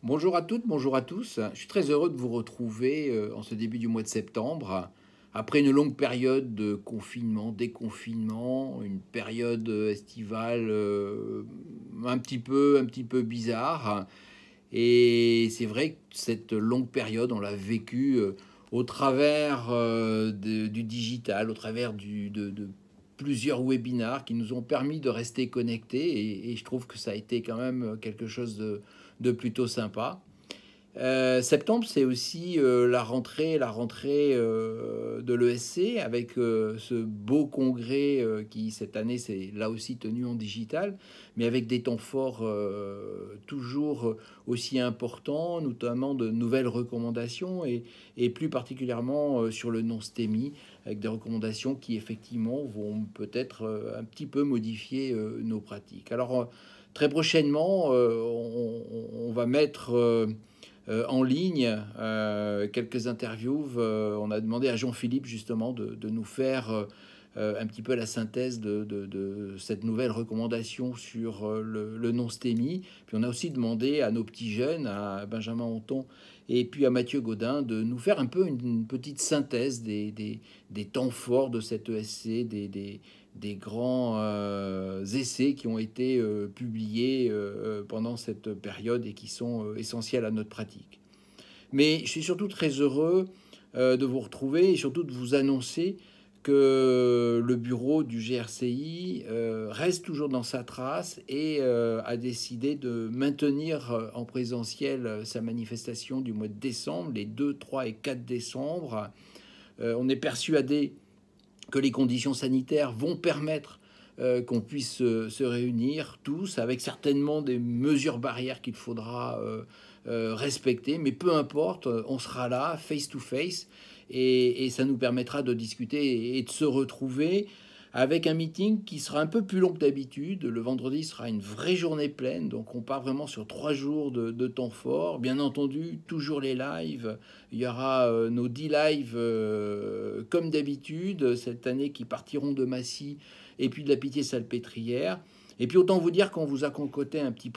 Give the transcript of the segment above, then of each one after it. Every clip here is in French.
Bonjour à toutes, bonjour à tous. Je suis très heureux de vous retrouver en ce début du mois de septembre. Après une longue période de confinement, déconfinement, une période estivale un petit peu bizarre. Et c'est vrai que cette longue période, on l'a vécue au travers du digital, au travers de plusieurs webinars qui nous ont permis de rester connectés. Et je trouve que ça a été quand même quelque chose de plutôt sympa. Septembre, c'est aussi la rentrée de l'ESC avec ce beau congrès qui, cette année, s'est là aussi tenu en digital, mais avec des temps forts toujours aussi importants, notamment de nouvelles recommandations et plus particulièrement sur le non-STEMI, avec des recommandations qui, effectivement, vont peut-être un petit peu modifier nos pratiques. Alors, très prochainement, on va mettre en ligne quelques interviews. On a demandé à Jean-Philippe justement de nous faire un petit peu la synthèse de cette nouvelle recommandation sur le non-stémie. Puis on a aussi demandé à nos petits jeunes, à Benjamin Honton et puis à Mathieu Gaudin, de nous faire un peu une petite synthèse des temps forts de cette ESC, des grands essais qui ont été publiés pendant cette période et qui sont essentiels à notre pratique. Mais je suis surtout très heureux de vous retrouver et surtout de vous annoncer que le bureau du GRCI reste toujours dans sa trace et a décidé de maintenir en présentiel sa manifestation du mois de décembre, les 2, 3 et 4 décembre. On est persuadé que les conditions sanitaires vont permettre qu'on puisse se réunir tous, avec certainement des mesures barrières qu'il faudra respecter, mais peu importe, on sera là, face to face, et ça nous permettra de discuter et de se retrouver avec un meeting qui sera un peu plus long que d'habitude. Le vendredi sera une vraie journée pleine, donc on part vraiment sur 3 jours de temps fort. Bien entendu, toujours les lives. Il y aura nos 10 lives comme d'habitude cette année qui partiront de Massy et puis de la Pitié-Salpêtrière. Et puis autant vous dire qu'on vous a concocté un petit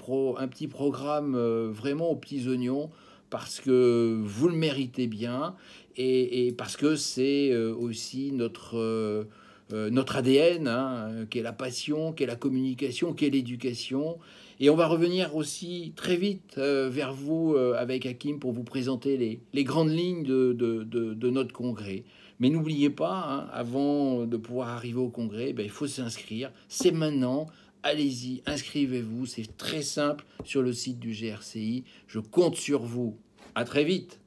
programme vraiment aux petits oignons parce que vous le méritez bien et parce que c'est aussi notre ADN, hein, qui est la passion, qui est la communication, qui est l'éducation. Et on va revenir aussi très vite vers vous avec Hakim pour vous présenter les grandes lignes de notre congrès. Mais n'oubliez pas, hein, avant de pouvoir arriver au congrès, ben, il faut s'inscrire. C'est maintenant. Allez-y, inscrivez-vous. C'est très simple sur le site du GRCI. Je compte sur vous. À très vite.